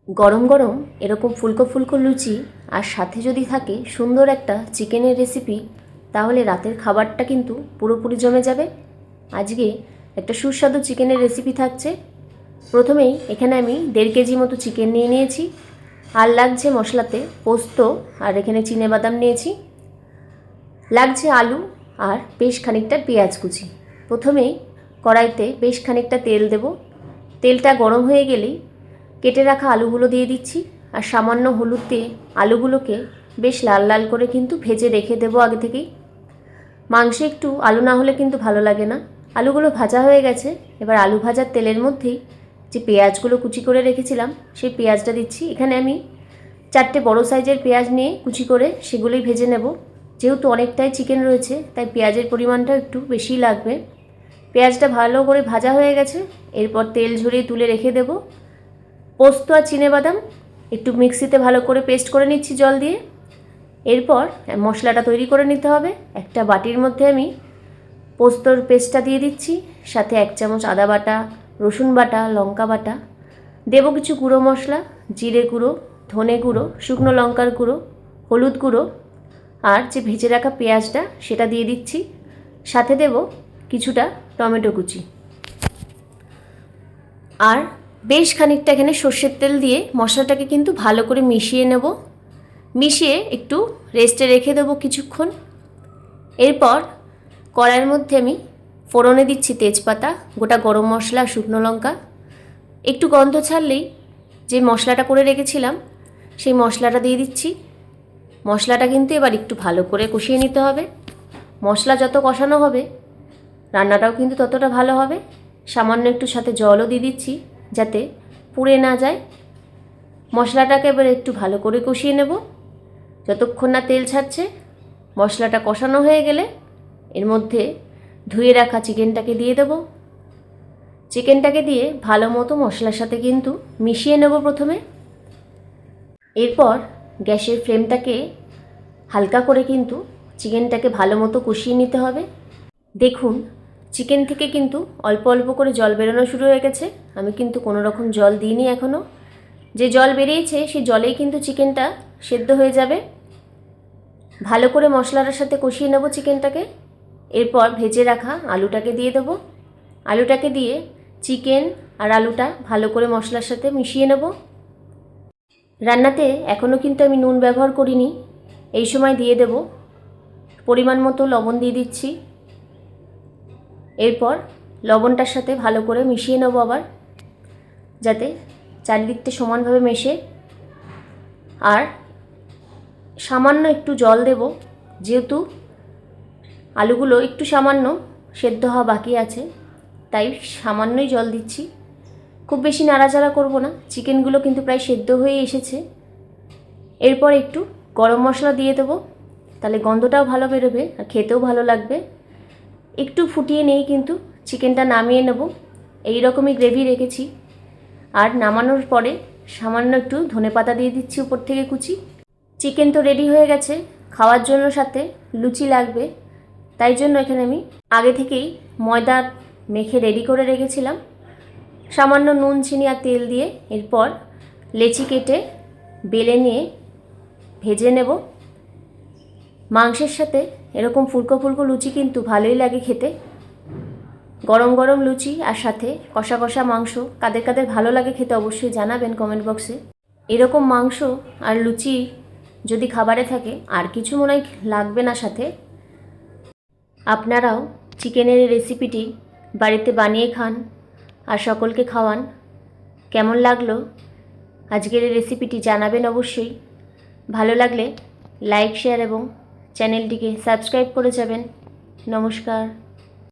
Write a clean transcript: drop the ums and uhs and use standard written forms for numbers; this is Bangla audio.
গরম গরম এরকম ফুলকো ফুলকো লুচি আর সাথে যদি থাকে সুন্দর একটা চিকেনের রেসিপি, তাহলে রাতের খাবারটা কিন্তু পুরোপুরি জমে যাবে। আজকে একটা সুস্বাদু চিকেনের রেসিপি থাকছে। প্রথমেই এখানে আমি 1.5 কেজি মতো চিকেন নিয়ে নিয়েছি, আর লাগছে মশলাতে পোস্ত, আর এখানে চিনেবাদাম নিয়েছি, লাগছে আলু, আর বেশ খানিকটা পেঁয়াজ কুচি। প্রথমেই কড়াইতে বেশ খানিকটা তেল দেব। তেলটা গরম হয়ে গেলেই কেটে রাখা আলুগুলো দিয়ে দিচ্ছি, আর সামান্য হলুদ দিয়ে আলুগুলোকে বেশ লাল লাল করে কিন্তু ভেজে রেখে দেবো আগে থেকেই। মাংসে একটু আলু না হলে কিন্তু ভালো লাগে না। আলুগুলো ভাজা হয়ে গেছে, এবার আলু ভাজার তেলের মধ্যেই যে পেঁয়াজগুলো কুচি করে রেখেছিলাম সেই পেঁয়াজটা দিচ্ছি। এখানে আমি 4টে বড় সাইজের পেঁয়াজ নিয়ে কুচি করে সেগুলোই ভেজে নেব। যেহেতু অনেকটাই চিকেন রয়েছে তাই পেঁয়াজের পরিমাণটাও একটু বেশিই লাগবে। পেঁয়াজটা ভালো করে ভাজা হয়ে গেছে, এরপর তেল ঝরিয়ে তুলে রেখে দেব। পোস্ত আর চিনেবাদাম একটু মিক্সিতে ভালো করে পেস্ট করে নিচ্ছি জল দিয়ে। এরপর মশলাটা তৈরি করে নিতে হবে। একটা বাটির মধ্যে আমি পোস্তর পেস্টটা দিয়ে দিচ্ছি, সাথে 1 চামচ আদা বাটা, রসুন বাটা, লঙ্কা বাটা, দেব কিছু গুঁড়ো মশলা, জিরে গুঁড়ো, ধনে গুঁড়ো, শুকনো লঙ্কার গুঁড়ো, হলুদ গুঁড়ো, আর যে ভেজে রাখা পেঁয়াজটা সেটা দিয়ে দিচ্ছি। সাথে দেব কিছুটা টমেটো কুচি, আর বেশ খানিকটা এখানে সর্ষের তেল দিয়ে মশলাটাকে কিন্তু ভালো করে মিশিয়ে নেব। মিশিয়ে একটু রেস্টে রেখে দেবো কিছুক্ষণ। এরপর কড়াইয়ের মধ্যে আমি ফোড়নে দিচ্ছি তেজপাতা, গোটা গরম মশলা, শুকনো লঙ্কা। একটু গন্ধ ছাড়লেই যে মশলাটা করে রেখেছিলাম সেই মশলাটা দিয়ে দিচ্ছি। মশলাটা কিন্তু এবার একটু ভালো করে কষিয়ে নিতে হবে। মশলা যত কষানো হবে রান্নাটাও কিন্তু ততটা ভালো হবে। সামান্য একটু সাথে জলও দিয়ে দিচ্ছি যাতে পুড়ে না যায়। মশলাটাকে এবার একটু ভালো করে কষিয়ে নেব যতক্ষণ না তেল ছাড়ছে। মশলাটা কষানো হয়ে গেলে এর মধ্যে ধুয়ে রাখা চিকেনটাকে দিয়ে দেব। চিকেনটাকে দিয়ে ভালো মতো মশলার সাথে কিন্তু মিশিয়ে নেব প্রথমে। এরপর গ্যাসের ফ্লেমটাকে হালকা করে কিন্তু চিকেনটাকে ভালো মতো কষিয়ে নিতে হবে। দেখুন চিকেন থেকে কিন্তু অল্প অল্প করে জল বেরোনো শুরু হয়ে গেছে। আমি কিন্তু কোনো রকম জল দিইনি এখনও। যে জল বেরিয়েছে সেই জলেই কিন্তু চিকেনটা সেদ্ধ হয়ে যাবে। ভালো করে মশলাটার সাথে কষিয়ে নেব চিকেনটাকে। এরপর ভেজে রাখা আলুটাকে দিয়ে দেবো। আলুটাকে দিয়ে চিকেন আর আলুটা ভালো করে মশলার সাথে মিশিয়ে নেব। রান্নাতে এখনও কিন্তু আমি নুন ব্যবহার করিনি, এই সময় দিয়ে দেব। পরিমাণ মতো লবণ দিয়ে দিচ্ছি। এরপর লবণটার সাথে ভালো করে মিশিয়ে নেব আবার, যাতে চারিদিকটা সমানভাবে মেশে। আর সামান্য একটু জল দেব, যেহেতু আলুগুলো একটু সামান্য সেদ্ধ হওয়া বাকি আছে, তাই সামান্যই জল দিচ্ছি। খুব বেশি নাড়াচাড়া করব না, চিকেনগুলো কিন্তু প্রায় সেদ্ধ হয়ে এসেছে। এরপর একটু গরম মশলা দিয়ে দেবো, তাহলে গন্ধটাও ভালো বেরোবে আর খেতেও ভালো লাগবে। একটু ফুটিয়ে নিয়েই কিন্তু চিকেনটা নামিয়ে নেব। এই রকমই গ্রেভি রেখেছি। আর নামানোর পরে সামান্য একটু ধনেপাতা দিয়ে দিচ্ছি উপর থেকে কুচি। চিকেন তো রেডি হয়ে গেছে, খাওয়ার জন্য সাথে লুচি লাগবে, তাই জন্য এখানে আমি আগে থেকেই ময়দা মেখে রেডি করে রেখেছিলাম, সামান্য নুন, চিনি আর তেল দিয়ে। এরপর লেচি কেটে বেলে নিয়ে ভেজে নেব। মাংসের সাথে এরকম ফুলকো ফুলকো লুচি কিন্তু ভালোই লাগে খেতে। গরম গরম লুচি আর সাথে কষা কষা মাংস কাদের কাদের ভালো লাগে খেতে অবশ্যই জানাবেন কমেন্ট বক্সে। এরকম মাংস আর লুচি যদি খাবারে থাকে আর কিছু মনে হয় লাগবে না সাথে। আপনারাও চিকেনের রেসিপিটি বাড়িতে বানিয়ে খান আর সকলকে খাওয়ান। কেমন লাগলো আজকের এই রেসিপিটি জানাবেন অবশ্যই। ভালো লাগলে লাইক, শেয়ার এবং চ্যানেলটিকে সাবস্ক্রাইব করে যাবেন। নমস্কার।